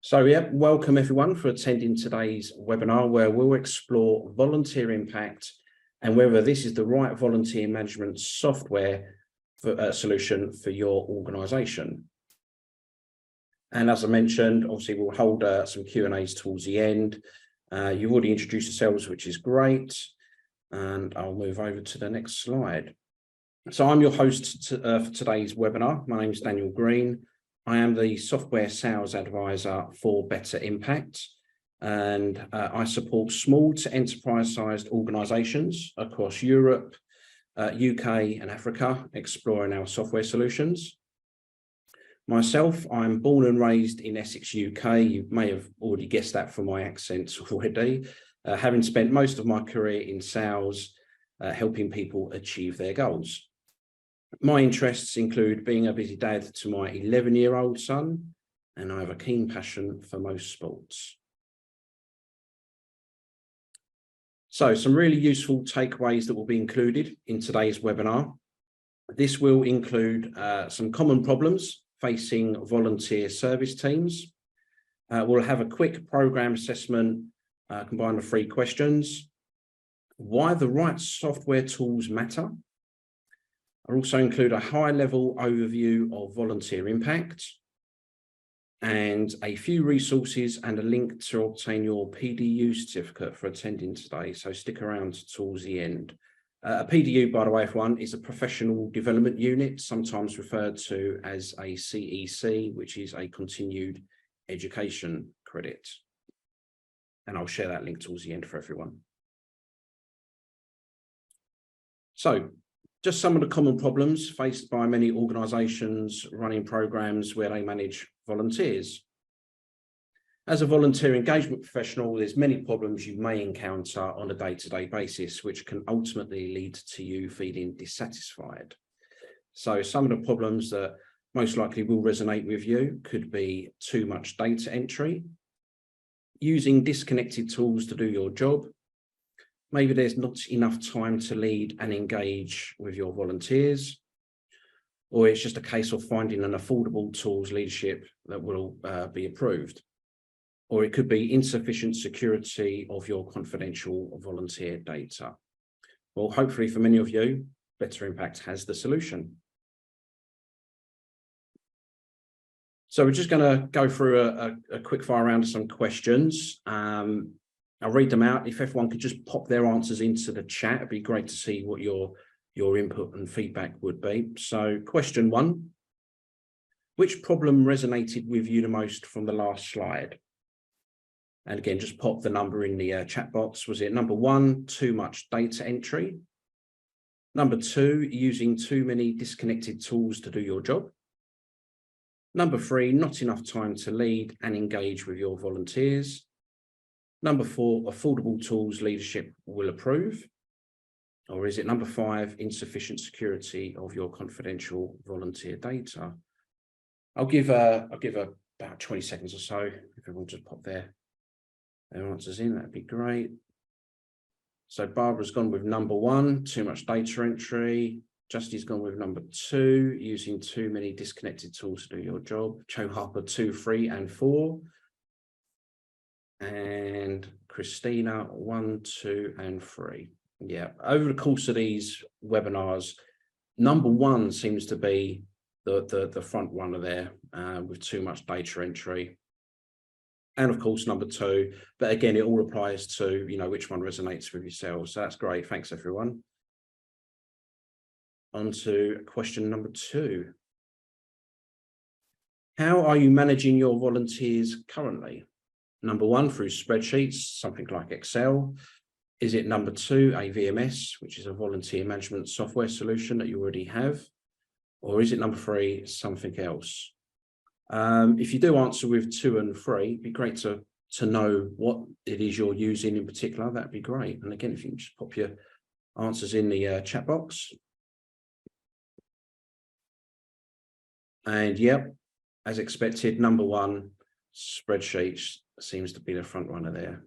So yeah, welcome everyone for attending today's webinar where we'll explore volunteer impact and whether this is the right volunteer management software solution for your organisation. And as I mentioned, obviously we'll hold some Q&As towards the end. You've already introduced yourselves, which is great. And I'll move over to the next slide. So I'm your host for today's webinar. My name is Daniel Green. I am the software sales advisor for Better Impact, and I support small to enterprise-sized organisations across Europe, UK and Africa, exploring our software solutions. Myself, I'm born and raised in Essex, UK. You may have already guessed that from my accent already, having spent most of my career in sales, helping people achieve their goals. My interests include being a busy dad to my 11-year-old son, and I have a keen passion for most sports. So some really useful takeaways that will be included in today's webinar. This will include some common problems facing volunteer service teams. We'll have a quick program assessment combined with 3 questions. Why the right software tools matter. I'll also include a high-level overview of volunteer impact and a few resources and a link to obtain your PDU certificate for attending today. So stick around towards the end. A PDU, by the way, everyone, is a professional development unit, sometimes referred to as a CEC, which is a continued education credit. And I'll share that link towards the end for everyone. So, just some of the common problems faced by many organisations running programs where they manage volunteers. As a volunteer engagement professional, there's many problems you may encounter on a day-to-day basis, which can ultimately lead to you feeling dissatisfied. So some of the problems that most likely will resonate with you could be too much data entry, using disconnected tools to do your job. Maybe there's not enough time to lead and engage with your volunteers, or it's just a case of finding an affordable tools leadership that will be approved. Or it could be insufficient security of your confidential volunteer data. Well, hopefully for many of you, Better Impact has the solution. So we're just going to go through a quick fire round of some questions. I'll read them out. If everyone could just pop their answers into the chat, it'd be great to see what your input and feedback would be. So question 1, which problem resonated with you the most from the last slide? And again, just pop the number in the chat box. Was it number 1, too much data entry? Number 2, using too many disconnected tools to do your job? Number 3, not enough time to lead and engage with your volunteers? Number 4, affordable tools leadership will approve? Or is it number 5, insufficient security of your confidential volunteer data? I'll give about 20 seconds or so. If everyone just pop their answers in, that'd be great. So Barbara's gone with number 1, too much data entry. Justy's gone with number 2, using too many disconnected tools to do your job. Joe Harper, 2, 3 and 4. And Christina, 1, 2 and 3. Yeah, over the course of these webinars, number 1 seems to be the front runner there with too much data entry. And of course, number 2, but again, it all applies to, which one resonates with yourselves. So that's great. Thanks, everyone. On to question number 2. How are you managing your volunteers currently? Number 1, through spreadsheets, something like Excel. Is it number 2, a VMS, which is a volunteer management software solution that you already have? Or is it number 3, something else? If you do answer with 2 and 3, it'd be great to know what it is you're using in particular. That'd be great. And again, if you can just pop your answers in the chat box. And yep, as expected, number 1, spreadsheets seems to be the front runner there.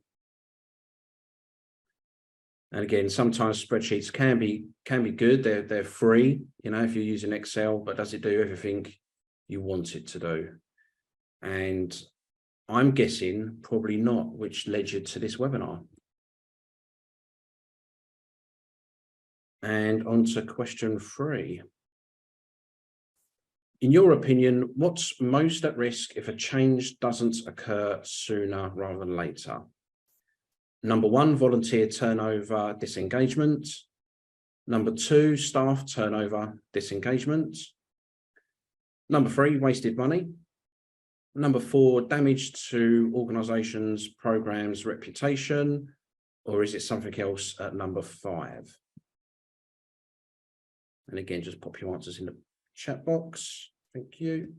And again, sometimes spreadsheets can be good. They're free, if you're using Excel, but does it do everything you want it to do? And I'm guessing probably not, which led you to this webinar. And on to question 3. In your opinion, what's most at risk if a change doesn't occur sooner rather than later? Number 1, volunteer turnover, disengagement. Number 2, staff turnover, disengagement. Number 3, wasted money. Number 4, damage to organisations, programmes, reputation. Or is it something else at number 5? And again, just pop your answers in the chat box. Thank you.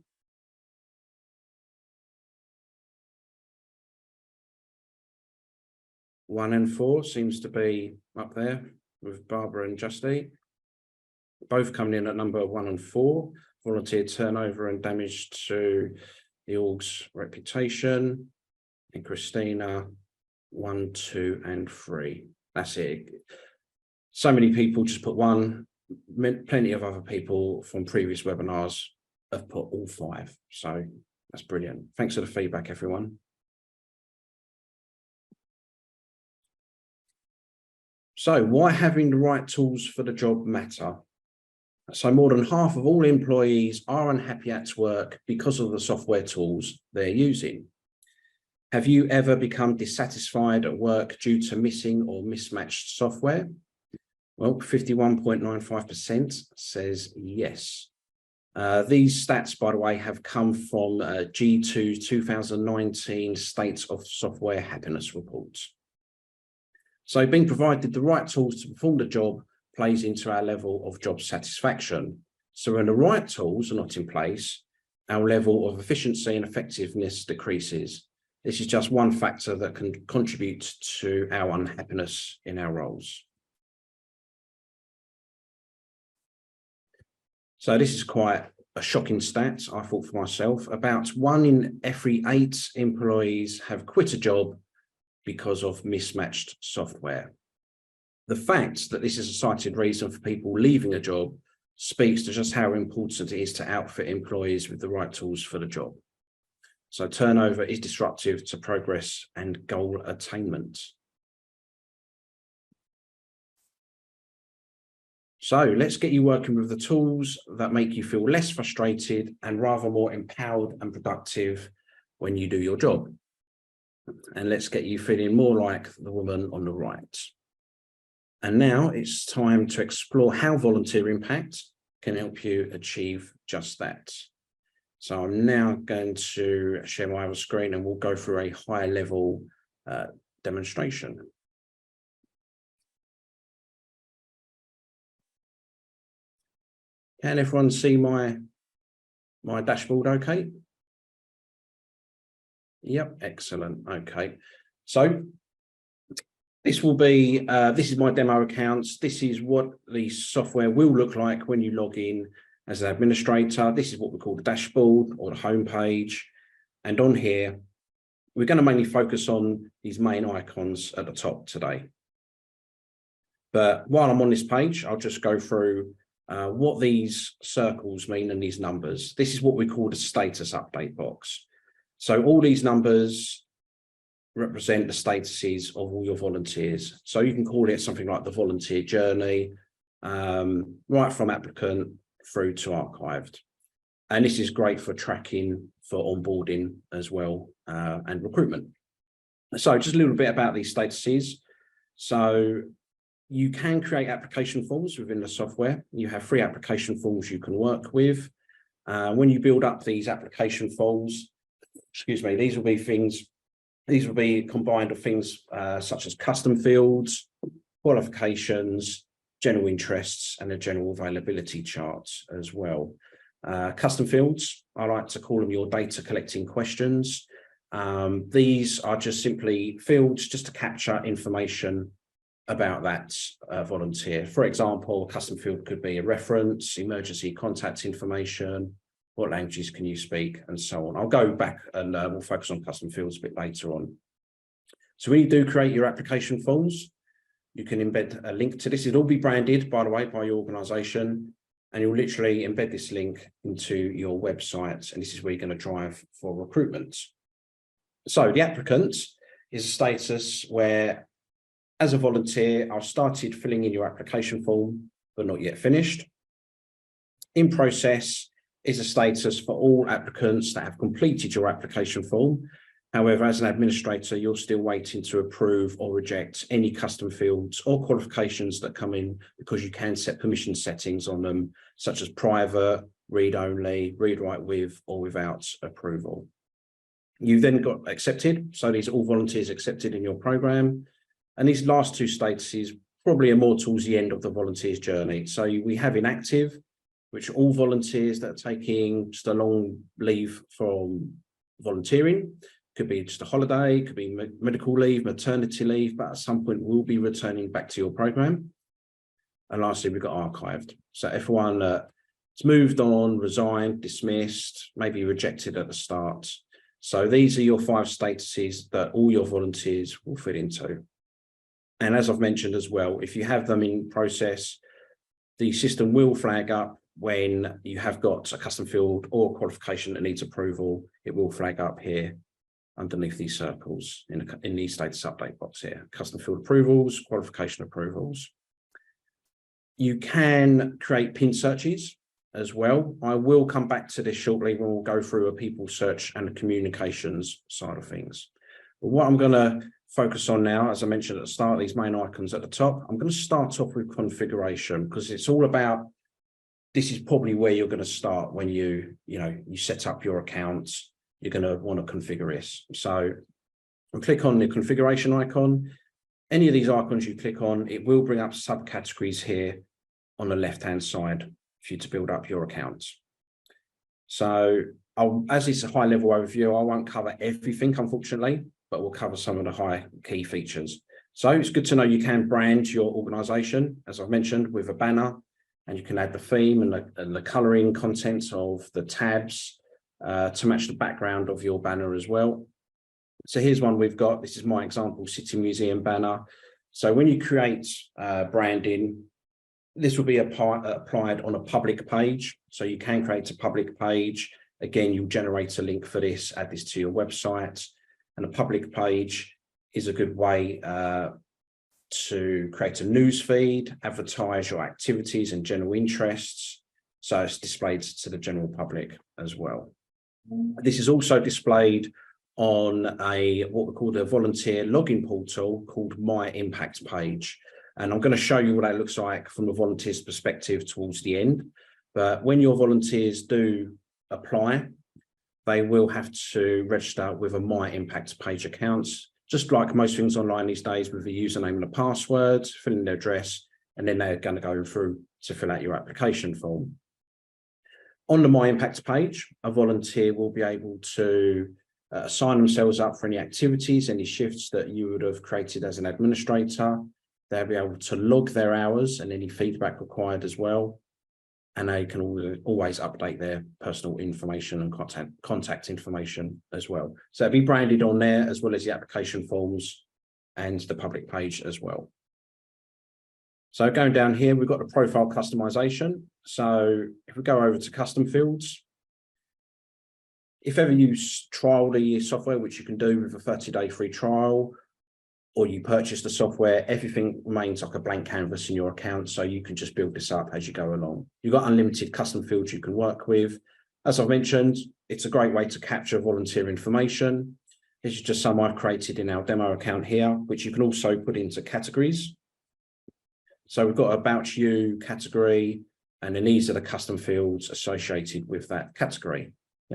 One and 4 seems to be up there with Barbara and Justy. Both coming in at number 1 and 4. Volunteer turnover and damage to the org's reputation. And Christina, 1, 2, and 3. That's it. So many people just put 1. Plenty of other people from previous webinars have put all 5. So that's brilliant. Thanks for the feedback, everyone. So why having the right tools for the job matter? So more than half of all employees are unhappy at work because of the software tools they're using. Have you ever become dissatisfied at work due to missing or mismatched software? Well, 51.95% says yes. These stats, by the way, have come from G2 2019 State of Software Happiness Report. So being provided the right tools to perform the job plays into our level of job satisfaction. So when the right tools are not in place, our level of efficiency and effectiveness decreases. This is just one factor that can contribute to our unhappiness in our roles. So this is quite a shocking stat, I thought for myself. About 1 in every 8 employees have quit a job because of mismatched software. The fact that this is a cited reason for people leaving a job speaks to just how important it is to outfit employees with the right tools for the job. So turnover is disruptive to progress and goal attainment. So let's get you working with the tools that make you feel less frustrated and rather more empowered and productive when you do your job. And let's get you feeling more like the woman on the right. And now it's time to explore how Volunteer Impact can help you achieve just that. So I'm now going to share my other screen and we'll go through a high level demonstration. Can everyone see my dashboard okay? Yep, excellent. Okay. So this will be, this is my demo accounts. This is what the software will look like when you log in as an administrator. This is what we call the dashboard or the home page. And on here, we're going to mainly focus on these main icons at the top today. But while I'm on this page, I'll just go through what these circles mean and these numbers. This is what we call the status update box. So all these numbers represent the statuses of all your volunteers. So you can call it something like the volunteer journey, right from applicant through to archived. And this is great for tracking, for onboarding as well, and recruitment. So just a little bit about these statuses. So you can create application forms within the software. You have 3 application forms you can work with. When you build up these application forms, excuse me, these will be combined of things such as custom fields, qualifications, general interests, and a general availability chart as well. Custom fields, I like to call them your data collecting questions. These are just simply fields just to capture information about that volunteer. For example, a custom field could be a reference, emergency contact information, what languages can you speak, and so on. I'll go back and we'll focus on custom fields a bit later on. So when you do create your application forms, you can embed a link to this. It'll all be branded, by the way, by your organisation, and you'll literally embed this link into your website, and this is where you're going to drive for recruitment. So the applicant is a status where, as a volunteer, I've started filling in your application form, but not yet finished. In process is a status for all applicants that have completed your application form. However, as an administrator, you're still waiting to approve or reject any custom fields or qualifications that come in, because you can set permission settings on them, such as private, read only, read write with or without approval. You've then got accepted. So these are all volunteers accepted in your program. And these last two statuses probably are more towards the end of the volunteer's journey. So we have inactive, which are all volunteers that are taking just a long leave from volunteering. Could be just a holiday, could be medical leave, maternity leave, but at some point we'll be returning back to your program. And lastly, we've got archived. So everyone that's moved on, resigned, dismissed, maybe rejected at the start. So these are your 5 statuses that all your volunteers will fit into. And as I've mentioned as well, if you have them in process, the system will flag up when you have got a custom field or qualification that needs approval. It will flag up here underneath these circles in the status update box here. Custom field approvals, qualification approvals. You can create pin searches as well. I will come back to this shortly when we'll go through a people search and the communications side of things. But what I'm going to focus on now, as I mentioned at the start, these main icons at the top, I'm going to start off with configuration, because it's all about, this is probably where you're going to start when you set up your accounts. You're going to want to configure this. So I'll click on the configuration icon. Any of these icons you click on, it will bring up subcategories here on the left-hand side for you to build up your accounts. So as it's a high-level overview, I won't cover everything, unfortunately, but we'll cover some of the high key features. So it's good to know you can brand your organization, as I've mentioned, with a banner, and you can add the theme and the coloring contents of the tabs to match the background of your banner as well. So here's one we've got. This is my example City Museum banner. So when you create branding, this will be applied on a public page. So you can create a public page. Again, you'll generate a link for this, add this to your website. And a public page is a good way to create a news feed, advertise your activities and general interests. So it's displayed to the general public as well. This is also displayed on what we call the volunteer login portal called My Impact page. And I'm going to show you what that looks like from a volunteer's perspective towards the end. But when your volunteers do apply, they will have to register with a My Impact page account, just like most things online these days, with a username and a password, fill in their address, and then they're going to go through to fill out your application form. On the My Impact page, a volunteer will be able to sign themselves up for any activities, any shifts that you would have created as an administrator. They'll be able to log their hours and any feedback required as well. And they can always update their personal information and contact information as well. So it'll be branded on there, as well as the application forms and the public page as well. So going down here, we've got the profile customization. So if we go over to custom fields, if ever you trial the software, which you can do with a 30-day free trial, or you purchase the software, everything remains like a blank canvas in your account. So you can just build this up as you go along. You've got unlimited custom fields you can work with. As I've mentioned, it's a great way to capture volunteer information. This is just some I've created in our demo account here, which you can also put into categories. So we've got About You category, and then these are the custom fields associated with that category.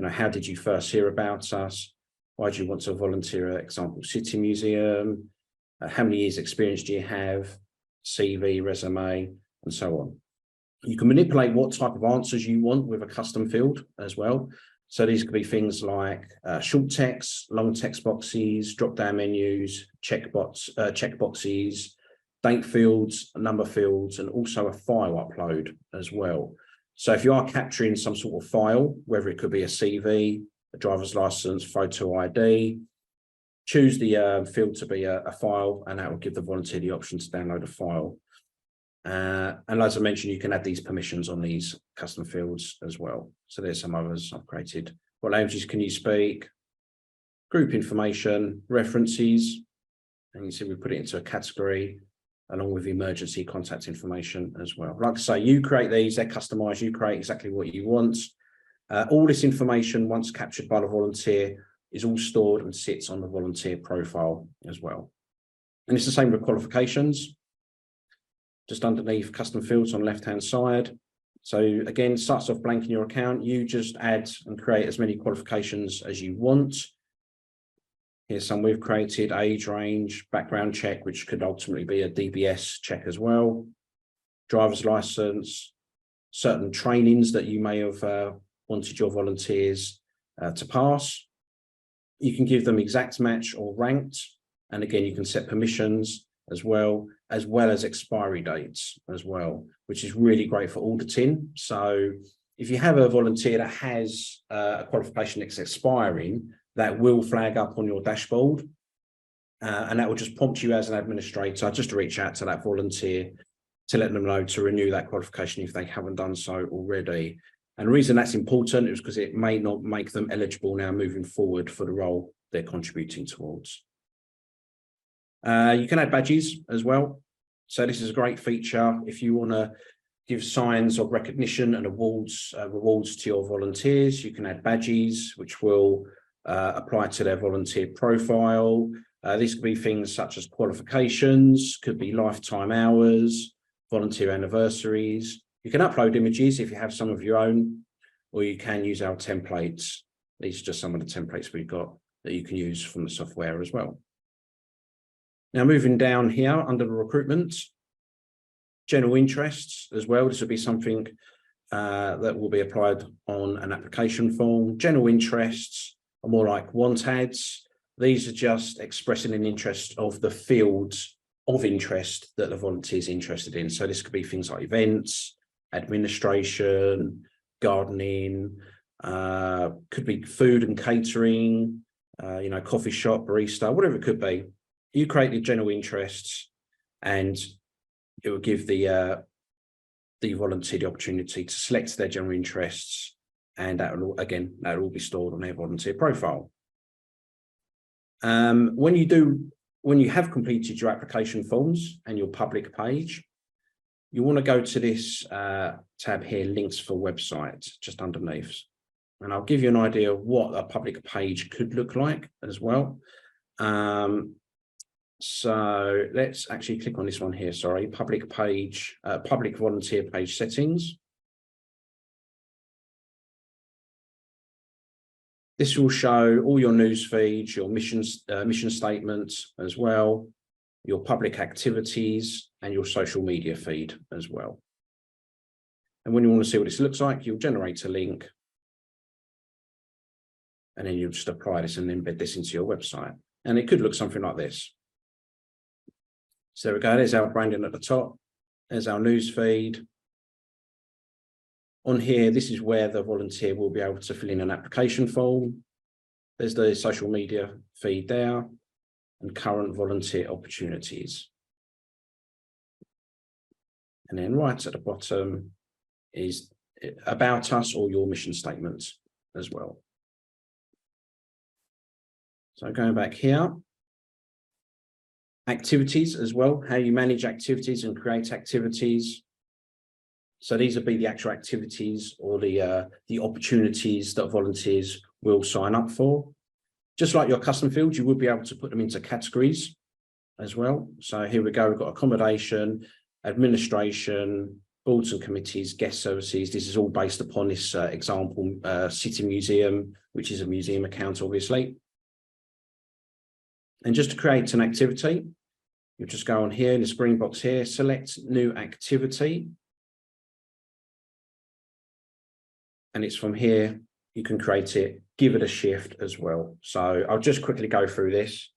How did you first hear about us? Why do you want to volunteer at example City Museum? How many years experience do you have? CV, resume, and so on. You can manipulate what type of answers you want with a custom field as well. So these could be things like short text, long text boxes, drop-down menus, checkboxes, date fields, number fields, and also a file upload as well. So if you are capturing some sort of file, whether it could be a CV, a driver's license, photo ID, choose the field to be a file, and that will give the volunteer the option to download a file. And as I mentioned, you can add these permissions on these custom fields as well. So there's some others I've created. What languages can you speak? group information, references, and you see we put it into a category along with emergency contact information as well. Like I say, you create these, they're customized, you create exactly what you want. All this information, once captured by the volunteer, is all stored and sits on the volunteer profile as well. And it's the same with qualifications. Just underneath custom fields on the left-hand side. So again, starts off blank in your account. You just add and create as many qualifications as you want. Here's some we've created: age range, background check, which could ultimately be a DBS check as well, driver's license, certain trainings that you may have wanted your volunteers to pass. You can give them exact match or ranked. And again, you can set permissions as well as expiry dates as well, which is really great for auditing. So if you have a volunteer that has a qualification that's expiring, that will flag up on your dashboard, and that will just prompt you as an administrator just to reach out to that volunteer to let them know to renew that qualification if they haven't done so already. And the reason that's important is because it may not make them eligible now moving forward for the role they're contributing towards. You can add badges as well. So this is a great feature if you want to give signs of recognition and rewards to your volunteers. You can add badges which will apply to their volunteer profile. These could be things such as qualifications, could be lifetime hours, volunteer anniversaries. You can upload images if you have some of your own, or you can use our templates. These are just some of the templates we've got that you can use from the software as well. Now, moving down here under the recruitment, general interests as well. This will be something that will be applied on an application form. General interests are more like want ads. These are just expressing an interest of the fields of interest that the volunteer is interested in. So this could be things like events, administration, gardening, could be food and catering, coffee shop, barista, whatever it could be. You create the general interests and it will give the volunteer the opportunity to select their general interests, and that will all be stored on their volunteer profile. When you have completed your application forms and your public page, you want to go to this tab here, links for websites, just underneath. And I'll give you an idea of what a public page could look like as well. So let's actually click on this one here, sorry, public page, public volunteer page settings. This will show all your news feeds, your mission statements as well, your public activities, and your social media feed as well. And when you want to see what this looks like, you'll generate a link, and then you'll just apply this and embed this into your website. And it could look something like this. So there we go, there's our branding at the top, there's our news feed. On here, this is where the volunteer will be able to fill in an application form. There's the social media feed there, and current volunteer opportunities. And then right at the bottom is about us or your mission statements as well. So going back here, activities as well, how you manage activities and create activities. So these will be the actual activities or the opportunities that volunteers will sign up for. Just like your custom fields, you would be able to put them into categories as well. So here we go, we've got accommodation, administration, boards and committees, guest services. This is all based upon this example, City Museum, which is a museum account, obviously. And just to create an activity, you just go on here in this green box here, select new activity. And it's from here, you can create it, give it a shift as well. So I'll just quickly go through this.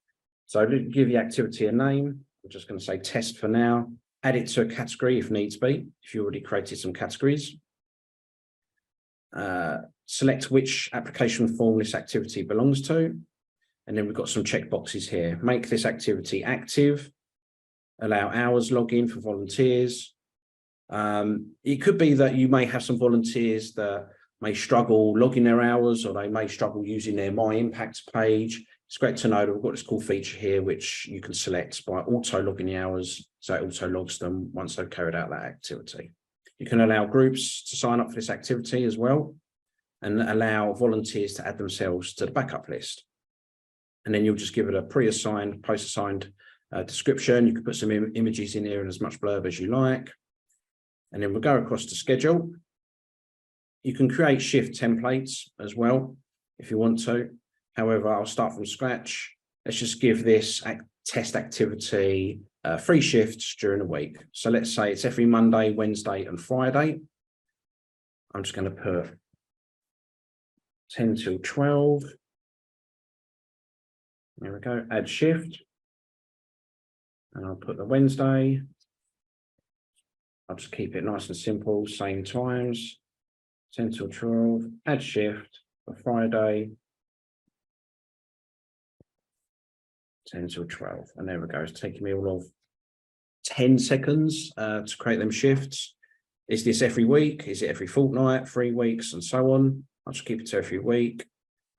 So give the activity a name. I'm just going to say test for now. Add it to a category if needs be, if you already created some categories. Select which application form this activity belongs to. And then we've got some checkboxes here. Make this activity active. Allow hours login for volunteers. It could be that you may have some volunteers that may struggle logging their hours, or they may struggle using their My Impact page. it's great to know that we've got this cool feature here, which you can select by auto logging the hours. So it auto logs them once they've carried out that activity. You can allow groups to sign up for this activity as well, and allow volunteers to add themselves to the backup list. And then you'll just give it a pre-assigned, post-assigned description. You can put some images in here and as much blurb as you like. And then we'll go across to schedule. You can create shift templates as well if you want to. However, I'll start from scratch. Let's just give this test activity 3 shifts during the week. So let's say it's every Monday, Wednesday, and Friday. I'm just going to put 10 till 12. There we go, add shift. And I'll put the Wednesday. I'll just keep it nice and simple, same times. 10 till 12, add shift for Friday. 10 till 12. And there we go. It's taking me all of 10 seconds to create them shifts. Is this every week? Is it every fortnight, 3 weeks, and so on? I'll just keep it to every week.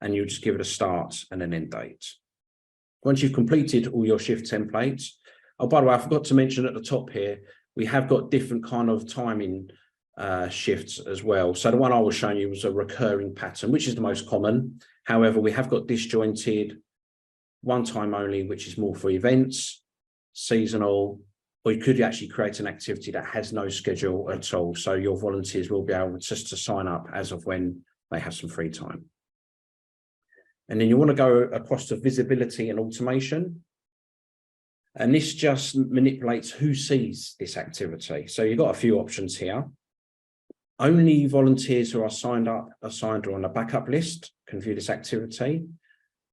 And you'll just give it a start and an end date. Once you've completed all your shift templates, oh, by the way, I forgot to mention at the top here, we have got different kind of timing shifts as well. So the one I was showing you was a recurring pattern, which is the most common. However, we have got disjointed, one time only, which is more for events, seasonal, or you could actually create an activity that has no schedule at all. So your volunteers will be able just to sign up as of when they have some free time. And then you want to go across to visibility and automation. And this just manipulates who sees this activity. So you've got a few options here. Only volunteers who are signed or on a backup list can view this activity.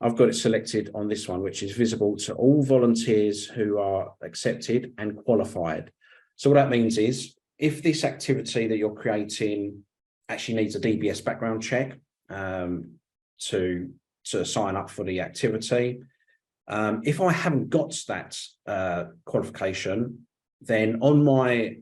I've got it selected on this one, which is visible to all volunteers who are accepted and qualified. So what that means is, if this activity that you're creating actually needs a DBS background check to sign up for the activity, if I haven't got that qualification, then on my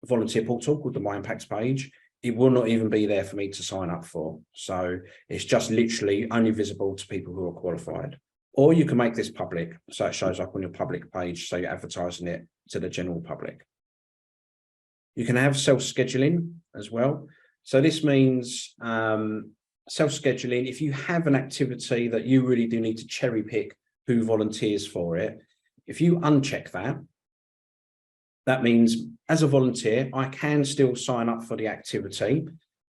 volunteer portal called the My Impact page, it will not even be there for me to sign up for. So it's just literally only visible to people who are qualified. Or you can make this public, so it shows up on your public page, so you're advertising it to the general public. You can have self-scheduling as well. So this means self-scheduling, if you have an activity that you really do need to cherry pick who volunteers for it, if you uncheck that, that means as a volunteer, I can still sign up for the activity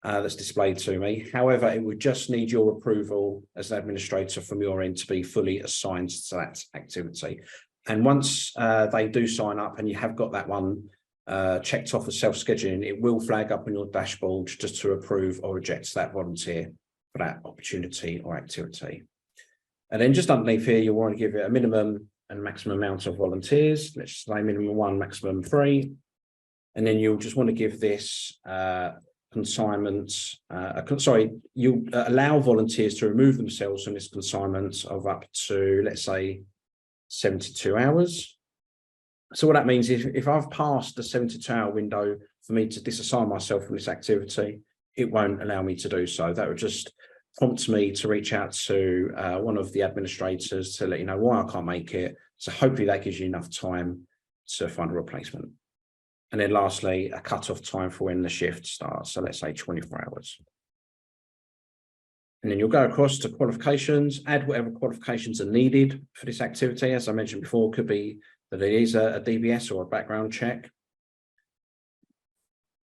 that's displayed to me. However, it would just need your approval as an administrator from your end to be fully assigned to that activity. And once they do sign up and you have got that one checked off as self-scheduling, it will flag up on your dashboard just to approve or reject that volunteer for that opportunity or activity. And then just underneath here, you want to give it a minimum and maximum amount of volunteers. Let's say minimum 1, maximum 3. And then you'll just want to give this consignment, you allow volunteers to remove themselves from this consignment of up to, let's say, 72 hours. So what that means is if I've passed the 72-hour window for me to disassign myself from this activity, it won't allow me to do so. That would just prompt me to reach out to one of the administrators to let you know why I can't make it. So hopefully that gives you enough time to find a replacement. And then lastly, a cut-off time for when the shift starts. So let's say 24 hours. And then you'll go across to qualifications, add whatever qualifications are needed for this activity. As I mentioned before, it could be that it is a DBS or a background check.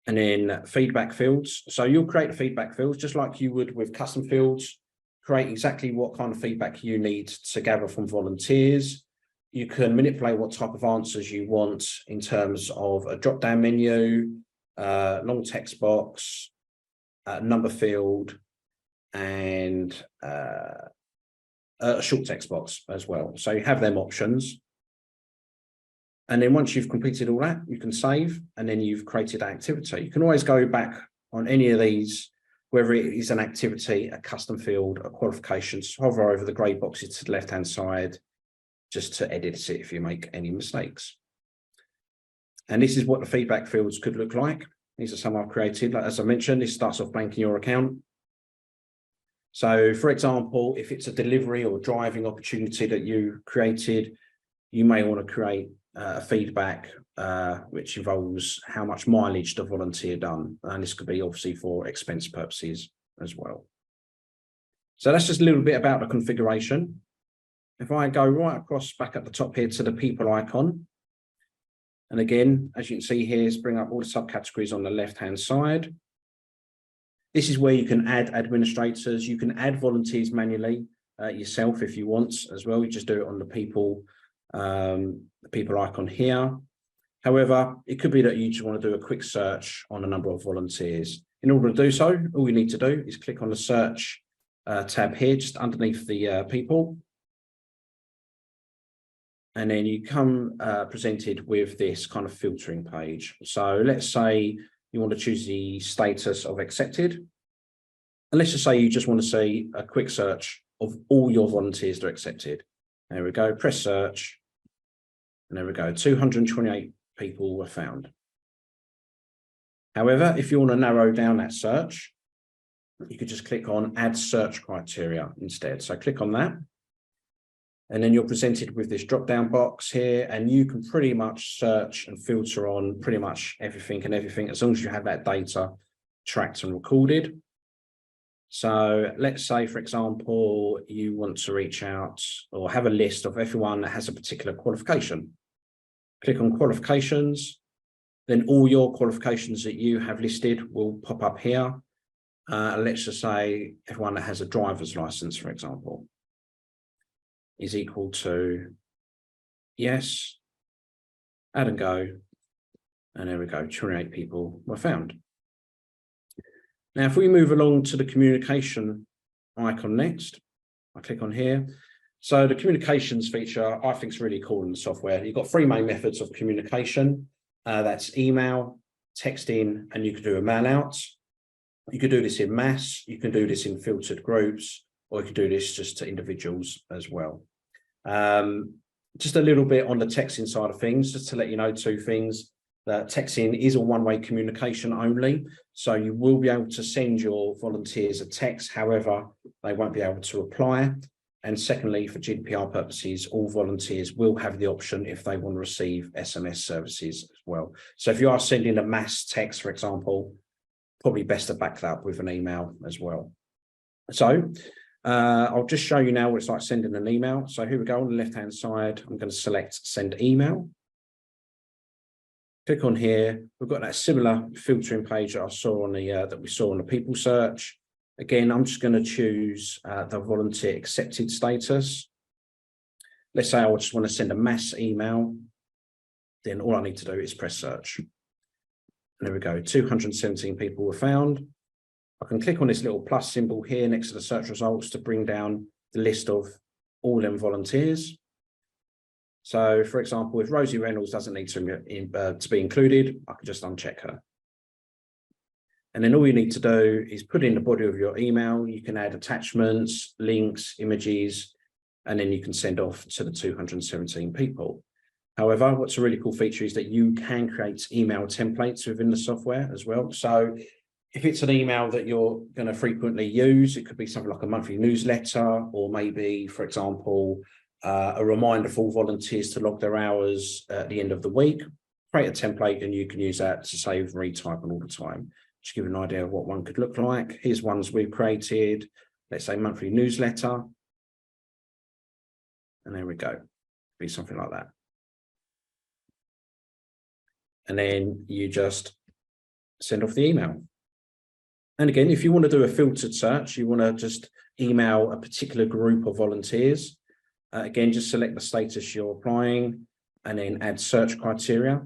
And then feedback fields. So you'll create the feedback fields just like you would with custom fields. Create exactly what kind of feedback you need to gather from volunteers. You can manipulate what type of answers you want in terms of a drop-down menu, long text box, number field, and a short text box as well. So you have them options. And then once you've completed all that, you can save, and then you've created an activity. You can always go back on any of these, whether it is an activity, a custom field, a qualification, just hover over the grey boxes to the left-hand side, just to edit it if you make any mistakes. And this is what the feedback fields could look like. These are some I've created. Like, as I mentioned, this starts off blank in your account. So, for example, if it's a delivery or driving opportunity that you created, you may want to create a feedback which involves how much mileage the volunteer done. And this could be obviously for expense purposes as well. So that's just a little bit about the configuration. If I go right across back at the top here to the people icon, and again, as you can see here, it's bring up all the subcategories on the left-hand side. This is where you can add administrators. You can add volunteers manually yourself if you want as well. You just do it on the people icon here. However, it could be that you just want to do a quick search on a number of volunteers. In order to do so, all you need to do is click on the search tab here, just underneath the people. And then you come presented with this kind of filtering page. So let's say you want to choose the status of accepted. And let's just say you just want to see a quick search of all your volunteers that are accepted. There we go, press search. And there we go, 228 people were found. However, if you want to narrow down that search, you could just click on add search criteria instead. So click on that. And then you're presented with this drop-down box here, and you can pretty much search and filter on pretty much everything as long as you have that data tracked and recorded. So let's say, for example, you want to reach out or have a list of everyone that has a particular qualification. Click on qualifications, then all your qualifications that you have listed will pop up here. Let's just say everyone that has a driver's license, for example, is equal to yes, add and go, and there we go, 28 people were found. Now, if we move along to the communication icon next, I click on here. So the communications feature, I think is really cool in the software. You've got three main methods of communication. That's email, texting, and you can do a mail out. You could do this in mass, you can do this in filtered groups, or you can do this just to individuals as well. Just a little bit on the texting side of things, just to let you know two things. That texting is a one-way communication only, so you will be able to send your volunteers a text, however, they won't be able to reply. And secondly, for GDPR purposes, all volunteers will have the option if they want to receive SMS services as well. So if you are sending a mass text, for example, probably best to back that up with an email as well. So I'll just show you now what it's like sending an email. So here we go on the left-hand side. I'm going to select send email. Click on here. We've got that similar filtering page that I saw on the that we saw on the people search. Again, I'm just going to choose the volunteer accepted status. Let's say I just want to send a mass email. Then all I need to do is press search. And there we go, 217 people were found. I can click on this little plus symbol here next to the search results to bring down the list of all them volunteers. So, for example, if Rosie Reynolds doesn't need to be included, I can just uncheck her. And then all you need to do is put in the body of your email. You can add attachments, links, images, and then you can send off to the 217 people. However, what's a really cool feature is that you can create email templates within the software as well. So if it's an email that you're going to frequently use, it could be something like a monthly newsletter, or maybe, for example, a reminder for all volunteers to log their hours at the end of the week. Create a template and you can use that to save and retype all the time. Just give you an idea of what one could look like. Here's ones we've created, let's say monthly newsletter. And there we go, be something like that. And then you just send off the email. And again, if you want to do a filtered search, you want to just email a particular group of volunteers. Again, just select the status you're applying and then add search criteria.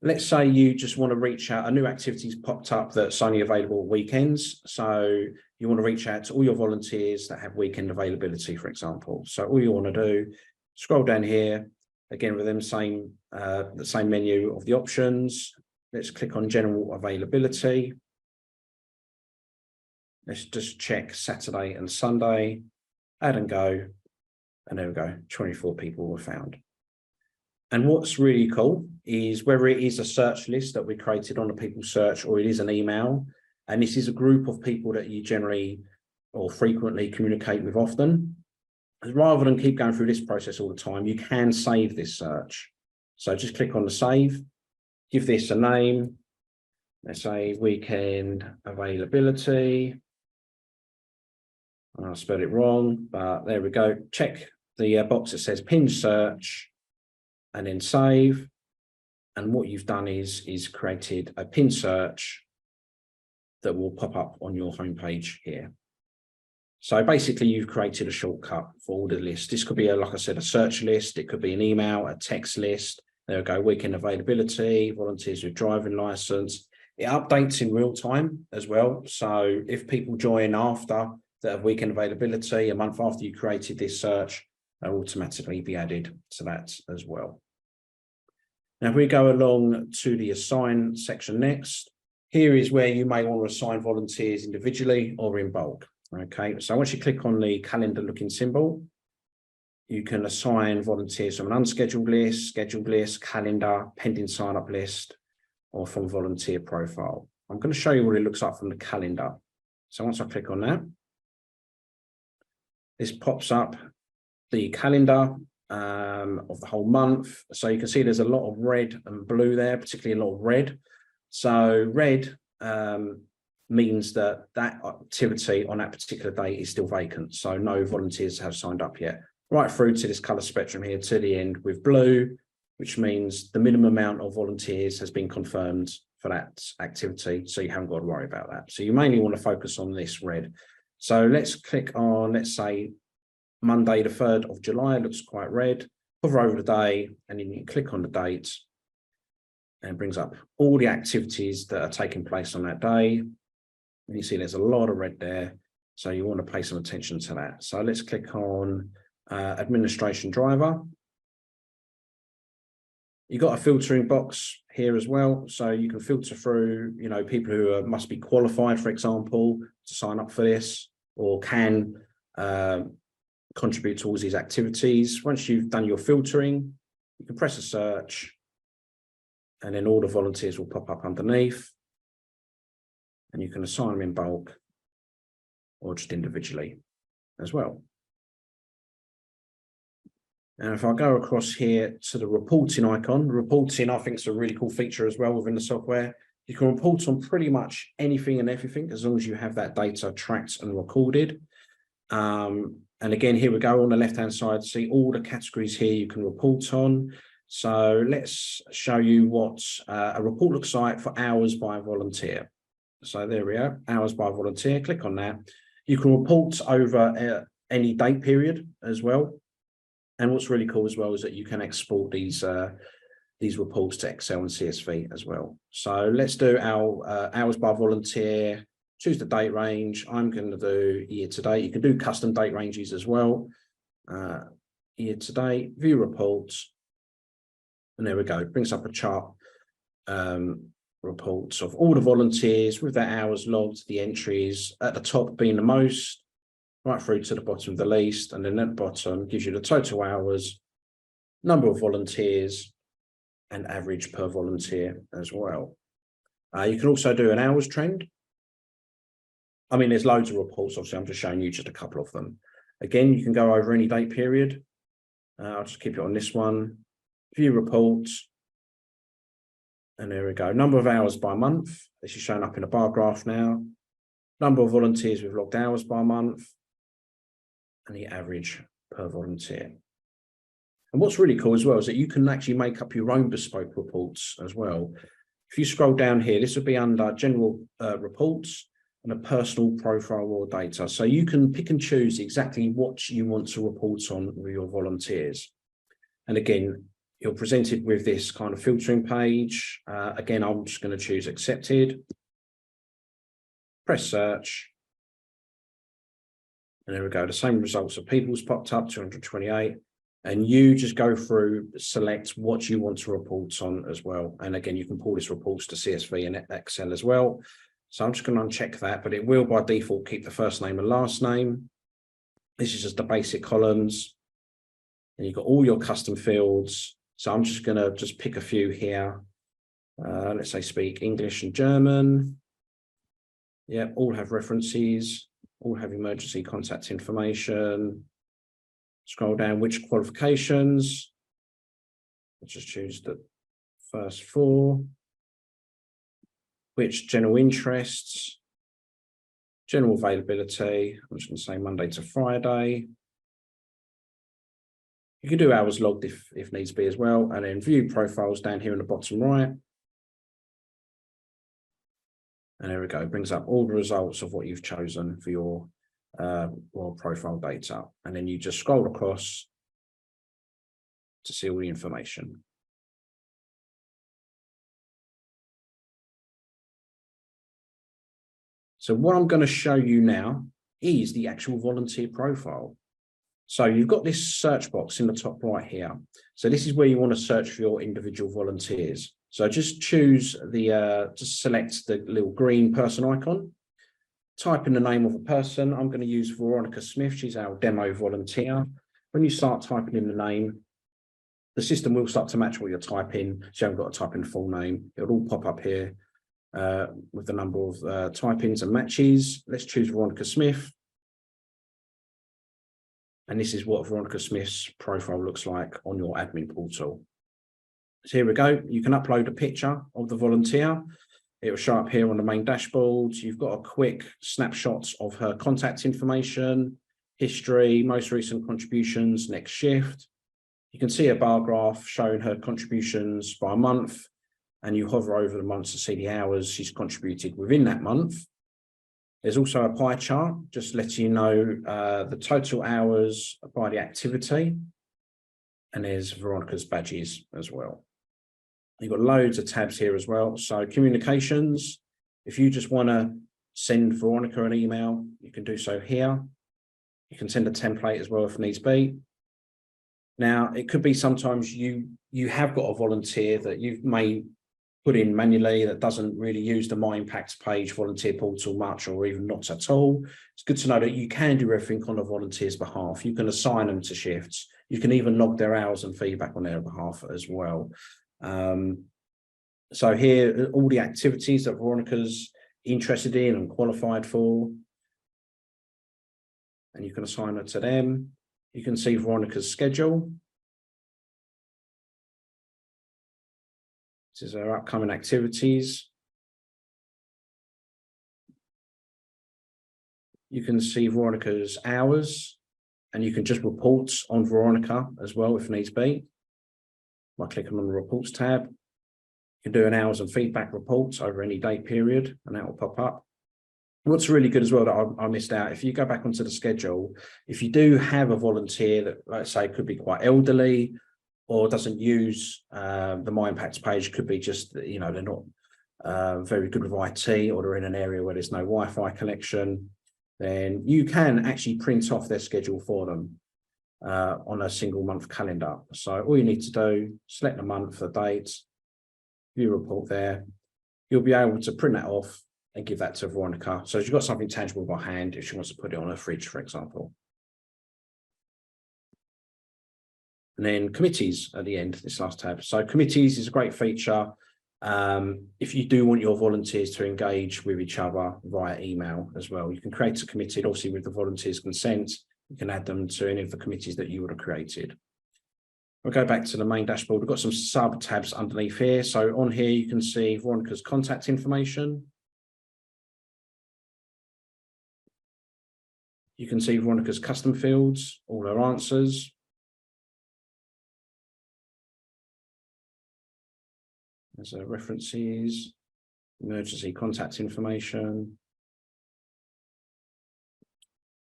Let's say you just want to reach out, a new activity's popped up that's only available weekends. So you want to reach out to all your volunteers that have weekend availability, for example. So all you want to do, scroll down here, again with them the same menu of the options. Let's click on general availability. Let's just check Saturday and Sunday, add and go, and there we go, 24 people were found. And what's really cool is whether it is a search list that we created on the people search or it is an email, And this is a group of people that you generally or frequently communicate with often. Rather than keep going through this process all the time, you can save this search. So just click on the save, give this a name. Let's say weekend availability. I spelled it wrong, but there we go. Check the box that says pin search and then save. And what you've done is created a pin search that will pop up on your homepage here. So basically you've created a shortcut for all the lists. This could be, like I said, a search list. It could be an email, a text list. There we go, weekend availability, volunteers with driving license. It updates in real time as well. So if people join after that have weekend availability, a month after you created this search, they'll automatically be added to that as well. Now, if we go along to the assign section next, here is where you may want to assign volunteers individually or in bulk. Okay, so once you click on the calendar looking symbol, you can assign volunteers from an unscheduled list, scheduled list, calendar, pending sign up list, or from volunteer profile. I'm going to show you what it looks like from the calendar. So once I click on that, this pops up the calendar of the whole month. So you can see there's a lot of red and blue there, particularly a lot of red. So red means that that activity on that particular day is still vacant. So no volunteers have signed up yet. Right through to this color spectrum here to the end with blue, which means the minimum amount of volunteers has been confirmed for that activity. So you haven't got to worry about that. So you mainly want to focus on this red. So let's click on, let's say, Monday, the 3rd of July, it looks quite red. Hover over the day, and then you click on the date, and it brings up all the activities that are taking place on that day. And you see there's a lot of red there. So you want to pay some attention to that. So let's click on administration driver. You've got a filtering box here as well. So you can filter through, you know, people who must be qualified, for example, to sign up for this, or can contribute towards these activities. Once you've done your filtering, you can press a search, and then all the volunteers will pop up underneath, and you can assign them in bulk or just individually as well. And if I go across here to the reporting icon, reporting I think is a really cool feature as well within the software. You can report on pretty much anything and everything as long as you have that data tracked and recorded. And again, here we go on the left-hand side, see all the categories here you can report on. So let's show you what a report looks like for hours by volunteer. So there we are, hours by volunteer, click on that. You can report over any date period as well. And what's really cool as well is that you can export these reports to Excel and CSV as well. So let's do our hours by volunteer. Choose the date range. I'm going to do year to date. You can do custom date ranges as well. Year to date, view reports. And there we go. It brings up a chart reports of all the volunteers with their hours logged, the entries at the top being the most, right through to the bottom of the least. And then at the bottom gives you the total hours, number of volunteers, and average per volunteer as well. You can also do an hours trend. I mean, there's loads of reports. Obviously, I'm just showing you just a couple of them. Again, you can go over any date period. I'll just keep it on this one. View reports. And there we go. Number of hours by month. This is showing up in a bar graph now. Number of volunteers with logged hours by month. And the average per volunteer. And what's really cool as well is that you can actually make up your own bespoke reports as well. If you scroll down here, this would be under general reports and a personal profile or data. So you can pick and choose exactly what you want to report on with your volunteers. And again, you're presented with this kind of filtering page. Again, I'm just going to choose accepted. Press search. And there we go. The same results of people's popped up, 228. And you just go through, select what you want to report on as well. And again, you can pull this reports to CSV and Excel as well. So I'm just going to uncheck that, but it will by default keep the first name and last name. This is just the basic columns. And you've got all your custom fields. So I'm just going to just pick a few here. Let's say speak English and German. Yeah, all have references, all have emergency contact information. Scroll down, which qualifications. Let's just choose the first 4. Which general interests, general availability. I'm just going to say Monday to Friday. You can do hours logged if needs be as well. And then view profiles down here in the bottom right. And there we go, it brings up all the results of what you've chosen for your Royal Profile data. And then you just scroll across to see all the information. So what I'm going to show you now is the actual volunteer profile. So you've got this search box in the top right here. So this is where you want to search for your individual volunteers. So just choose just select the little green person icon, type in the name of a person. I'm going to use Veronica Smith. She's our demo volunteer. When you start typing in the name, the system will start to match what you're typing. So you haven't got to type in the full name. It'll all pop up here with the number of type-ins and matches. Let's choose Veronica Smith. And this is what Veronica Smith's profile looks like on your admin portal. So here we go. You can upload a picture of the volunteer. It will show up here on the main dashboard. You've got a quick snapshot of her contact information, history, most recent contributions, next shift. You can see a bar graph showing her contributions by month, and you hover over the months to see the hours she's contributed within that month. There's also a pie chart, just letting you know the total hours by the activity. And there's Veronica's badges as well. You've got loads of tabs here as well. So communications, if you just want to send Veronica an email, you can do so here. You can send a template as well if needs be. Now, it could be sometimes you have got a volunteer that you may put in manually that doesn't really use the My Impact page volunteer portal much, or even not at all. It's good to know that you can do everything on a volunteer's behalf. You can assign them to shifts. You can even log their hours and feedback on their behalf as well. So here, all the activities that Veronica's interested in and qualified for, and you can assign her to them. You can see Veronica's schedule. This is her upcoming activities. You can see Veronica's hours, and you can just report on Veronica as well if needs be by clicking on the reports tab. You can do an hours and feedback reports over any date period, and that will pop up. What's really good as well that I missed out, if you go back onto the schedule, if you do have a volunteer that, let's say, could be quite elderly or doesn't use the My Impact page, could be just, you know, they're not very good with IT, or they're in an area where there's no Wi-Fi connection, then you can actually print off their schedule for them on a single month calendar. So all you need to do, select the month, the date, view report there. You'll be able to print that off and give that to Veronica. So you've got something tangible by hand if she wants to put it on her fridge, for example. And then committees at the end, this last tab. So committees is a great feature if you do want your volunteers to engage with each other via email as well. You can create a committee, obviously with the volunteers' consent. You can add them to any of the committees that you would have created. We'll go back to the main dashboard. We've got some sub tabs underneath here. So on here, you can see Veronica's contact information. You can see Veronica's custom fields, all her answers. There's references, emergency contact information.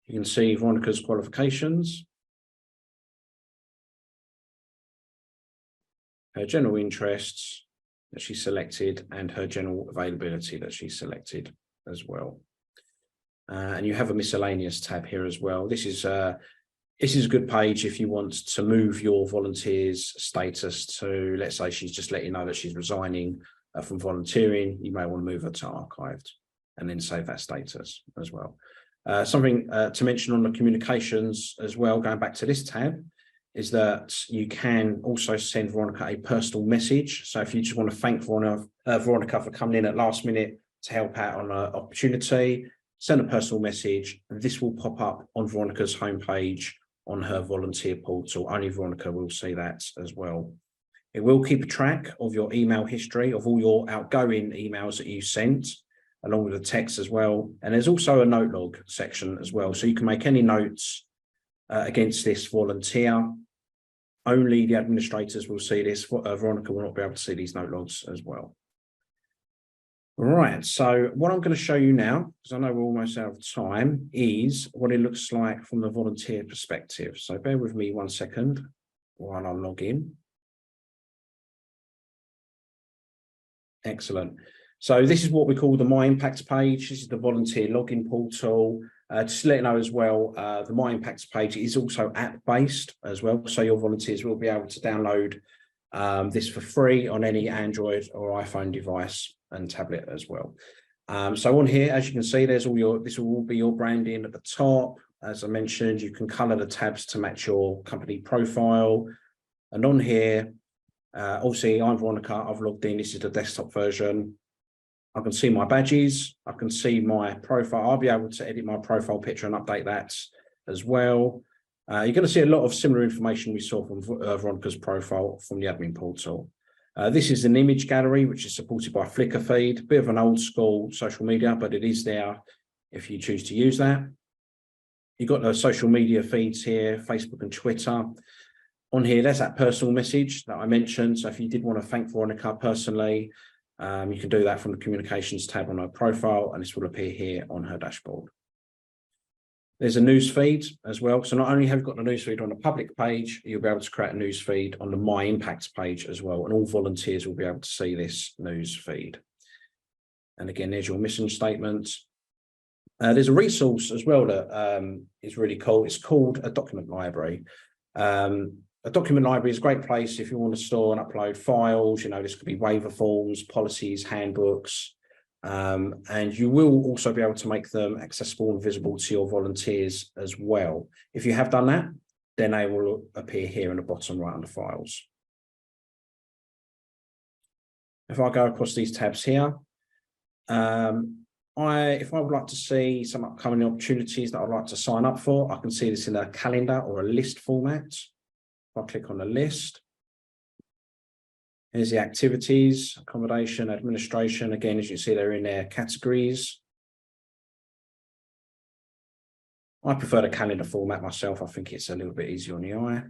You can see Veronica's qualifications, her general interests that she selected, and her general availability that she selected as well. And you have a miscellaneous tab here as well. This is a good page if you want to move your volunteer's status to, let's say she's just letting you know that she's resigning from volunteering. You may want to move her to archived and then save that status as well. Something to mention on the communications as well, going back to this tab, is that you can also send Veronica a personal message. So if you just want to thank Veronica for coming in at last minute to help out on an opportunity, send a personal message, and this will pop up on Veronica's homepage on her volunteer portal. Only Veronica will see that as well. It will keep a track of your email history, of all your outgoing emails that you sent, along with the text as well. And there's also a note log section as well. So you can make any notes against this volunteer. Only the administrators will see this. Veronica will not be able to see these note logs as well. Right, so what I'm going to show you now, because I know we're almost out of time, is what it looks like from the volunteer perspective. So bear with me 1 second while I log in. Excellent. So this is what we call the My Impacts page. This is the volunteer login portal. Just to let you know as well, the My Impacts page is also app-based as well. So your volunteers will be able to download this for free on any Android or iPhone device and tablet as well. So on here, as you can see, there's all your, this will all be your branding at the top. As I mentioned, you can color the tabs to match your company profile. And on here, obviously I'm Veronica, I've logged in, this is the desktop version. I can see my badges, I can see my profile. I'll be able to edit my profile picture and update that as well. You're going to see a lot of similar information we saw from Veronica's profile from the admin portal. This is an image gallery, which is supported by Flickr feed, a bit of an old school social media, but it is there if you choose to use that. You've got the social media feeds here, Facebook and Twitter. On here, there's that personal message that I mentioned. So if you did want to thank Veronica personally, you can do that from the communications tab on her profile, and this will appear here on her dashboard. There's a news feed as well. So not only have you got the news feed on the public page, you'll be able to create a news feed on the My Impacts page as well. And all volunteers will be able to see this news feed. And again, there's your mission statement. There's a resource as well that is really cool. It's called a document library. A document library is a great place if you want to store and upload files. You know, this could be waiver forms, policies, handbooks, and you will also be able to make them accessible and visible to your volunteers as well. If you have done that, then they will appear here in the bottom right under files. If I go across these tabs here, if I would like to see some upcoming opportunities that I'd like to sign up for, I can see this in a calendar or a list format. If I click on the list, here's the activities, accommodation, administration. Again, as you see, they're in their categories. I prefer the calendar format myself. I think it's a little bit easier on the eye.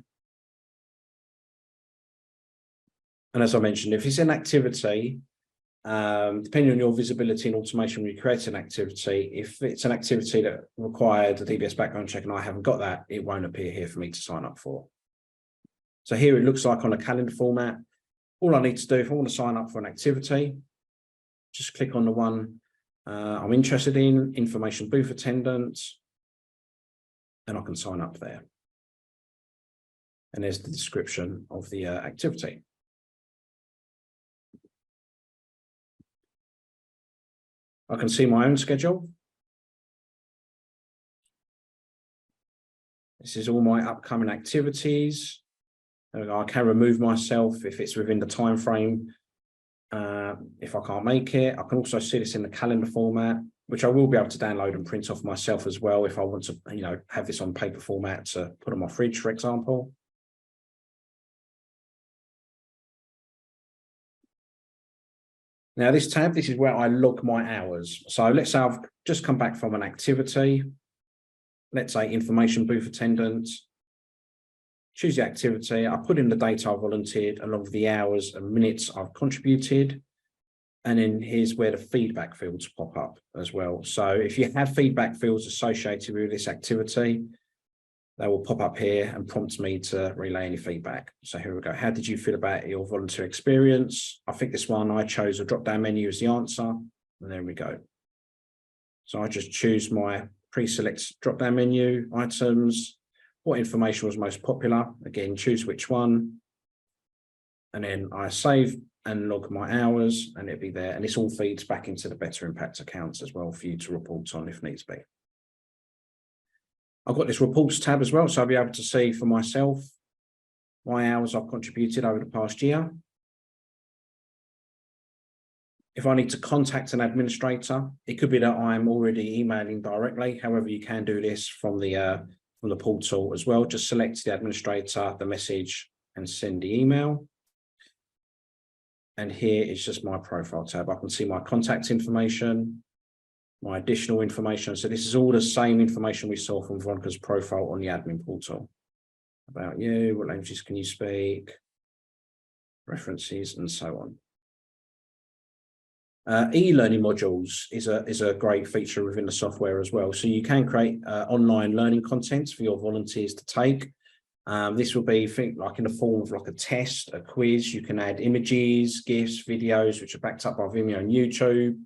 And as I mentioned, if it's an activity, depending on your visibility and automation when you create an activity, if it's an activity that required a DBS background check and I haven't got that, it won't appear here for me to sign up for. So here it looks like on a calendar format. All I need to do if I want to sign up for an activity, just click on the one I'm interested in, information booth attendance, and I can sign up there. And there's the description of the activity. I can see my own schedule. This is all my upcoming activities. I can remove myself if it's within the time frame. If I can't make it, I can also see this in the calendar format, which I will be able to download and print off myself as well if I want to, you know, have this on paper format to put on my fridge, for example. Now this tab, this is where I log my hours. So let's say I've just come back from an activity. Let's say information booth attendance. Choose the activity, I put in the date I volunteered along with the hours and minutes I've contributed. And then here's where the feedback fields pop up as well. So if you have feedback fields associated with this activity, they will pop up here and prompt me to relay any feedback. So here we go. How did you feel about your volunteer experience? I think this one, I chose a drop-down menu as the answer. And there we go. So I just choose my pre-select drop-down menu items. What information was most popular? Again, choose which one. And then I save and log my hours and it'll be there. And this all feeds back into the Better Impact accounts as well for you to report on if needs be. I've got this reports tab as well. So I'll be able to see for myself my hours I've contributed over the past year. If I need to contact an administrator, it could be that I'm already emailing directly. However, you can do this from the portal as well. Just select the administrator, the message, and send the email. And here is just my profile tab. I can see my contact information, my additional information. So this is all the same information we saw from Veronica's profile on the admin portal. About you, what languages can you speak, references, and so on. E-learning modules is a great feature within the software as well. So you can create online learning content for your volunteers to take. This will be like in the form of like a test, a quiz. You can add images, GIFs, videos, which are backed up by Vimeo and YouTube.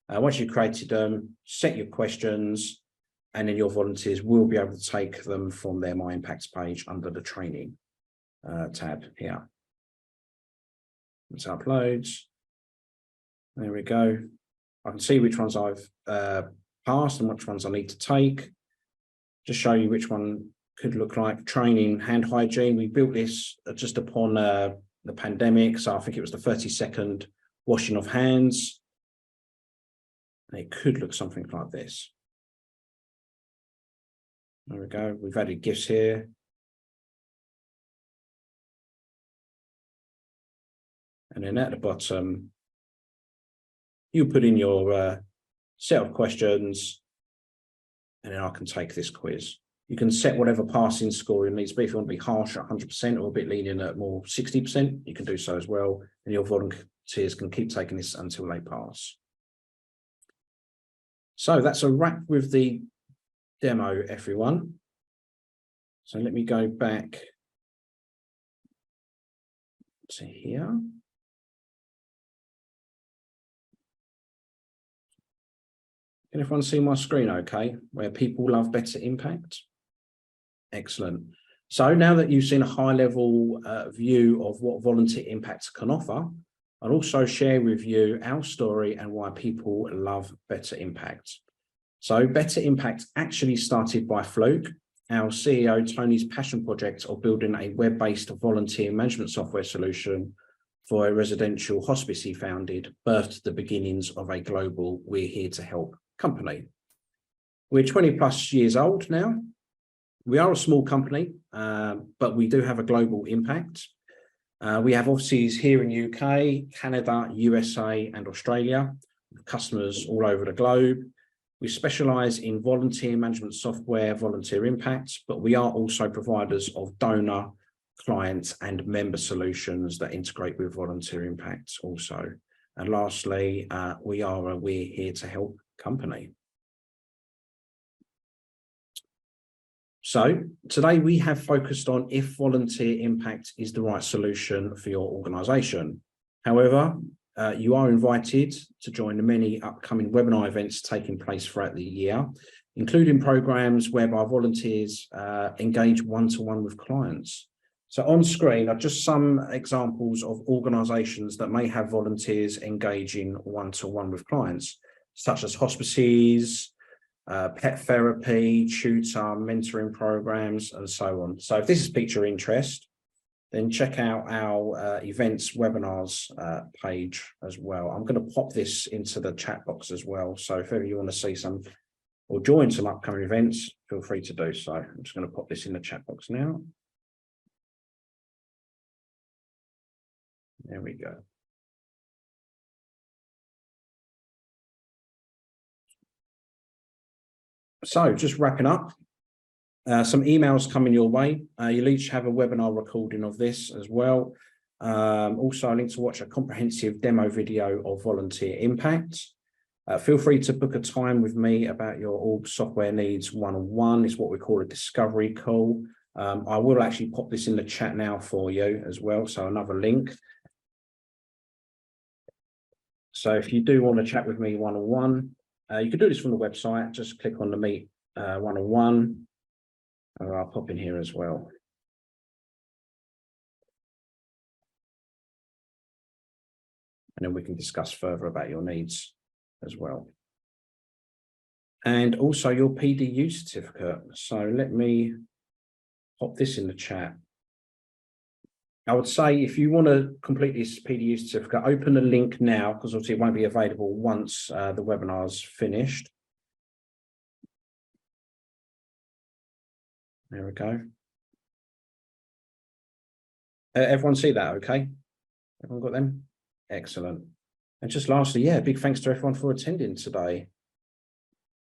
Once you've created them, set your questions, and then your volunteers will be able to take them from their My Impacts page under the training tab here. Let's upload. There we go. I can see which ones I've passed and which ones I need to take. Just show you which one could look like. Training, hand hygiene. We built this just upon the pandemic. So I think it was the 30-second washing of hands. And it could look something like this. There we go. We've added GIFs here. And then at the bottom, you put in your set of questions, and then I can take this quiz. You can set whatever passing score it needs to be. If you want to be harsh at 100% or a bit lenient at more 60%, you can do so as well. And your volunteers can keep taking this until they pass. So that's a wrap with the demo, everyone. So let me go back to here. Can everyone see my screen okay? Where people love better impact? Excellent. So now that you've seen a high-level view of what volunteer impact can offer, I'll also share with you our story and why people love Better Impact. So Better Impact actually started by Fluke, our CEO Tony's passion project of building a web-based volunteer management software solution for a residential hospice he founded, birthed the beginnings of a global We're Here to Help company. We're 20 plus years old now. We are a small company, but we do have a global impact. We have offices here in UK, Canada, USA, and Australia, with customers all over the globe. We specialize in volunteer management software, volunteer impact, but we are also providers of donor, client, and member solutions that integrate with volunteer impact also. And lastly, we are a We're Here to Help company. So today we have focused on if volunteer impact is the right solution for your organization. However, you are invited to join the many upcoming webinar events taking place throughout the year, including programs whereby volunteers engage one-to-one with clients. So on screen are just some examples of organizations that may have volunteers engaging one-to-one with clients, such as hospices, pet therapy, tutor, mentoring programs, and so on. So if this has piqued your interest, then check out our events webinars page as well. I'm going to pop this into the chat box as well. So if ever you want to see some or join some upcoming events, feel free to do so. I'm just going to pop this in the chat box now. There we go. So just wrapping up, some emails coming your way. You'll each have a webinar recording of this as well. Also, a link to watch a comprehensive demo video of volunteer impact. Feel free to book a time with me about your org software needs one-on-one. It's what we call a discovery call. I will actually pop this in the chat now for you as well. So another link. So if you do want to chat with me one-on-one, you can do this from the website. Just click on the Meet one-on-one. Or I'll pop in here as well. And then we can discuss further about your needs as well. And also your PDU certificate. So let me pop this in the chat. I would say if you want to complete this PDU certificate, open the link now, because obviously it won't be available once the webinar's finished. There we go. Everyone see that okay? Everyone got them? Excellent. And just lastly, yeah, big thanks to everyone for attending today.